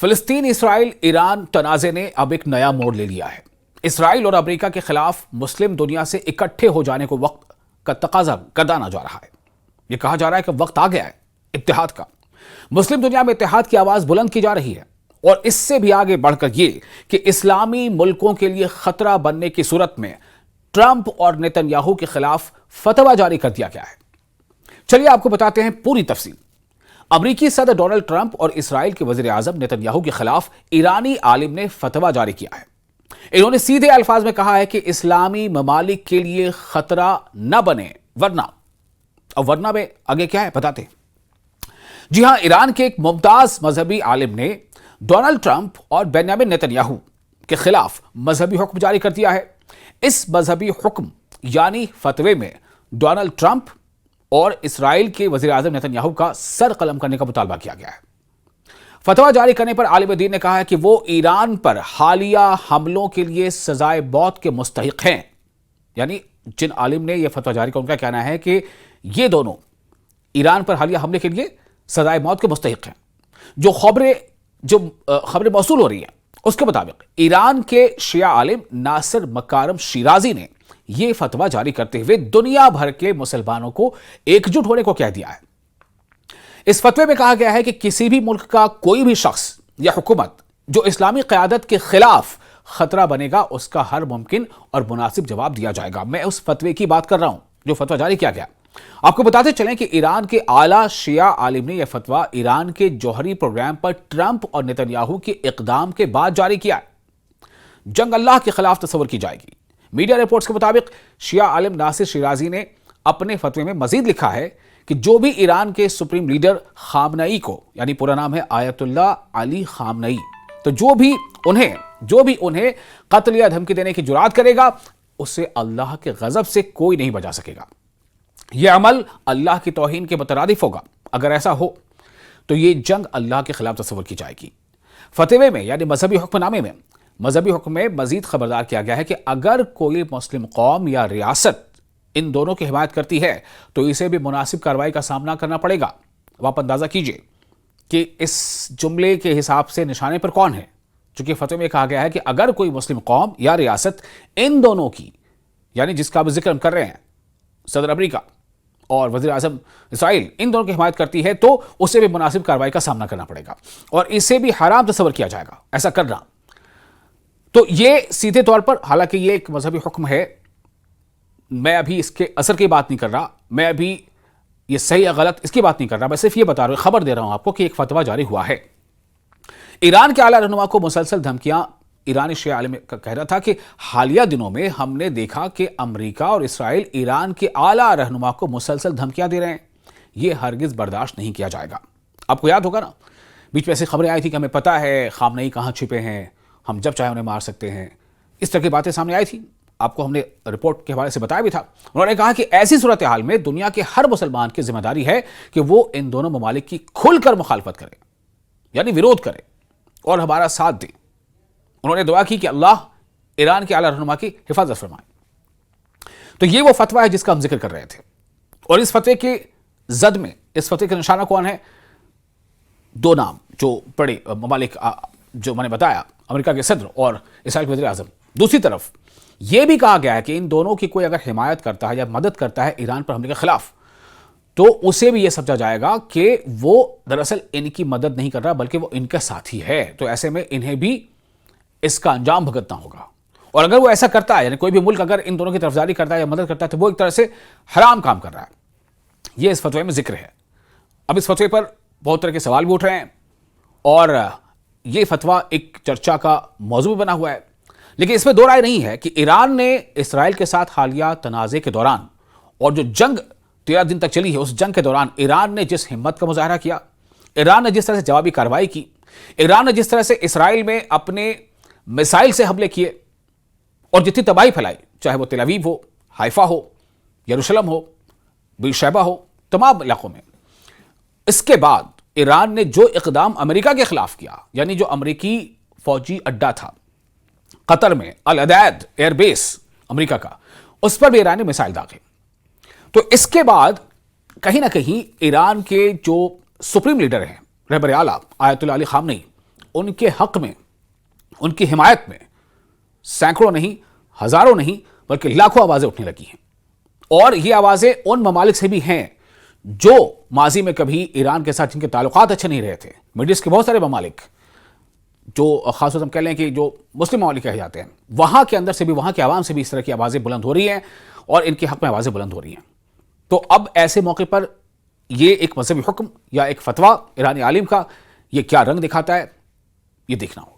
فلسطین اسرائیل ایران تنازع نے اب ایک نیا موڑ لے لیا ہے۔ اسرائیل اور امریکہ کے خلاف مسلم دنیا سے اکٹھے ہو جانے کو وقت کا تقاضا گردانا جا رہا ہے۔ یہ کہا جا رہا ہے کہ وقت آ گیا ہے اتحاد کا۔ مسلم دنیا میں اتحاد کی آواز بلند کی جا رہی ہے، اور اس سے بھی آگے بڑھ کر یہ کہ اسلامی ملکوں کے لیے خطرہ بننے کی صورت میں ٹرمپ اور نیتن یاہو کے خلاف فتویٰ جاری کر دیا گیا ہے۔ چلیے آپ کو بتاتے ہیں پوری تفصیل۔ امریکی صدر ڈونلڈ ٹرمپ اور اسرائیل کے وزیر اعظم نیتن یاہو کے خلاف ایرانی عالم نے فتویٰ جاری کیا ہے۔ انہوں نے سیدھے الفاظ میں کہا ہے کہ اسلامی ممالک کے لیے خطرہ نہ بنے، ورنہ میں آگے کیا ہے بتاتے ہیں۔ جی ہاں، ایران کے ایک ممتاز مذہبی عالم نے ڈونلڈ ٹرمپ اور بنیامین نیتن یاہو کے خلاف مذہبی حکم جاری کر دیا ہے۔ اس مذہبی حکم یعنی فتوے میں ڈونلڈ ٹرمپ اور اسرائیل کے وزیر اعظم نیتن یاہو کا سر قلم کرنے کا مطالبہ کیا گیا ہے۔ فتویٰ جاری کرنے پر عالم دین نے کہا ہے کہ وہ ایران پر حالیہ حملوں کے لیے سزائے موت کے مستحق ہیں۔ یعنی جن عالم نے یہ فتویٰ جاری کیا، ان کا کہنا ہے کہ یہ دونوں ایران پر حالیہ حملے کے لیے سزائے موت کے مستحق ہیں۔ جو خبریں موصول ہو رہی ہیں اس کے مطابق ایران کے شیعہ عالم ناصر مکارم شیرازی نے یہ فتویٰ جاری کرتے ہوئے دنیا بھر کے مسلمانوں کو ایک جٹ ہونے کو کہہ دیا ہے۔ اس فتوے میں کہا گیا ہے کہ کسی بھی ملک کا کوئی بھی شخص یا حکومت جو اسلامی قیادت کے خلاف خطرہ بنے گا، اس کا ہر ممکن اور مناسب جواب دیا جائے گا۔ میں اس فتوے کی بات کر رہا ہوں جو فتویٰ جاری کیا گیا۔ آپ کو بتاتے چلیں کہ ایران کے اعلیٰ شیعہ عالم نے یہ فتویٰ ایران کے جوہری پروگرام پر ٹرمپ اور نیتن یاہو کے اقدام کے بعد جاری کیا ہے۔ جنگ اللہ کے خلاف تصور کی جائے گی۔ میڈیا رپورٹس کے مطابق شیعہ عالم ناصر شیرازی نے اپنے فتوے میں مزید لکھا ہے کہ جو بھی ایران کے سپریم لیڈر خامنئی کو، یعنی پورا نام ہے آیت اللہ علی خامنئی، تو جو بھی انہیں قتل یا دھمکی دینے کی جرات کرے گا، اسے اللہ کے غضب سے کوئی نہیں بچا سکے گا۔ یہ عمل اللہ کی توہین کے مترادف ہوگا۔ اگر ایسا ہو تو یہ جنگ اللہ کے خلاف تصور کی جائے گی۔ فتوے میں یعنی مذہبی حکم میں مزید خبردار کیا گیا ہے کہ اگر کوئی مسلم قوم یا ریاست ان دونوں کی حمایت کرتی ہے تو اسے بھی مناسب کارروائی کا سامنا کرنا پڑے گا۔ اب آپ اندازہ کیجئے کہ اس جملے کے حساب سے نشانے پر کون ہے، چونکہ فتوے میں کہا گیا ہے کہ اگر کوئی مسلم قوم یا ریاست ان دونوں کی، یعنی جس کا بھی ذکر ہم کر رہے ہیں، صدر امریکہ اور وزیر اعظم اسرائیل، ان دونوں کی حمایت کرتی ہے تو اسے بھی مناسب کارروائی کا سامنا کرنا پڑے گا، اور اسے بھی حرام تصور کیا جائے گا ایسا کرنا۔ تو یہ سیدھے طور پر، حالانکہ یہ ایک مذہبی حکم ہے، میں ابھی اس کے اثر کی بات نہیں کر رہا، میں ابھی یہ صحیح یا غلط اس کی بات نہیں کر رہا، میں صرف یہ بتا رہا ہوں، خبر دے رہا ہوں آپ کو کہ ایک فتویٰ جاری ہوا ہے۔ ایران کے اعلیٰ رہنما کو مسلسل دھمکیاں، ایرانی شیعہ عالم کا کہہ رہا تھا کہ حالیہ دنوں میں ہم نے دیکھا کہ امریکہ اور اسرائیل ایران کے اعلیٰ رہنما کو مسلسل دھمکیاں دے رہے ہیں، یہ ہرگز برداشت نہیں کیا جائے گا۔ آپ کو یاد ہوگا نا، بیچ میں ایسی خبریں آئی تھی کہ ہمیں پتہ ہے خامنئی کہاں چھپے ہیں، ہم جب چاہے انہیں مار سکتے ہیں، اس طرح کی باتیں سامنے آئی تھی۔ آپ کو ہم نے رپورٹ کے حوالے سے بتایا بھی تھا۔ انہوں نے کہا کہ ایسی صورتحال میں دنیا کے ہر مسلمان کی ذمہ داری ہے کہ وہ ان دونوں ممالک کی کھل کر مخالفت کرے، یعنی ویرودھ کرے اور ہمارا ساتھ دے۔ انہوں نے دعا کی کہ اللہ ایران کے اعلیٰ رہنما کی حفاظت فرمائے۔ تو یہ وہ فتویٰ ہے جس کا ہم ذکر کر رہے تھے، اور اس فتوے کے زد میں، اس فتوے کا نشانہ کون ہے؟ دو نام جو بڑے ممالک جو میں نے بتایا، امریکہ کے صدر اور اسرائیل کے وزیر اعظم۔ دوسری طرف یہ بھی کہا گیا ہے کہ ان دونوں کی کوئی اگر حمایت کرتا ہے یا مدد کرتا ہے ایران پر حملے کے خلاف، تو اسے بھی یہ سمجھا جائے گا کہ وہ دراصل ان کی مدد نہیں کر رہا بلکہ وہ ان کا ساتھی ہے، تو ایسے میں انہیں بھی اس کا انجام بھگتنا ہوگا۔ اور اگر وہ ایسا کرتا ہے، یعنی کوئی بھی ملک اگر ان دونوں کی طرفداری کرتا ہے یا مدد کرتا ہے، تو وہ ایک طرح سے حرام کام کر رہا ہے۔ یہ اس فتوے میں ذکر ہے۔ اب اس فتوے پر بہت طرح کے سوال بھی اٹھ رہے ہیں، اور یہ فتویٰ ایک چرچا کا موضوع بھی بنا ہوا ہے، لیکن اس میں دو رائے نہیں ہے کہ ایران نے اسرائیل کے ساتھ حالیہ تنازع کے دوران، اور جو جنگ 13 دن تک چلی ہے، اس جنگ کے دوران ایران نے جس ہمت کا مظاہرہ کیا، ایران نے جس طرح سے جوابی کارروائی کی، ایران نے جس طرح سے اسرائیل میں اپنے میسائل سے حملے کیے اور جتنی تباہی پھیلائی، چاہے وہ تل ابیب ہو، حیفا ہو، یروشلم ہو، بیرشیبہ ہو، تمام علاقوں میں، اس کے بعد ایران نے جو اقدام امریکہ کے خلاف کیا، یعنی جو امریکی فوجی اڈا تھا قطر میں، العدید ایئر بیس امریکہ کا، اس پر بھی ایران نے میسائل داغے۔ تو اس کے بعد کہیں نہ کہیں ایران کے جو سپریم لیڈر ہیں، رہبر اعلیٰ آیت اللہ علی خامنئی، ان کے حق میں، ان کی حمایت میں سینکڑوں نہیں، ہزاروں نہیں بلکہ لاکھوں آوازیں اٹھنے لگی ہیں، اور یہ آوازیں ان ممالک سے بھی ہیں جو ماضی میں کبھی ایران کے ساتھ جن کے تعلقات اچھے نہیں رہے تھے۔ مڈل ایسٹ کے بہت سارے ممالک جو خاص طور سے ہم کہہ لیں کہ جو مسلم ممالک کہے جاتے ہیں، وہاں کے اندر سے بھی، وہاں کے عوام سے بھی اس طرح کی آوازیں بلند ہو رہی ہیں اور ان کے حق میں آوازیں بلند ہو رہی ہیں۔ تو اب ایسے موقع پر یہ ایک مذہبی حکم یا ایک فتویٰ ایرانی عالم کا یہ کیا رنگ دکھاتا ہے، یہ دیکھنا ہوگا۔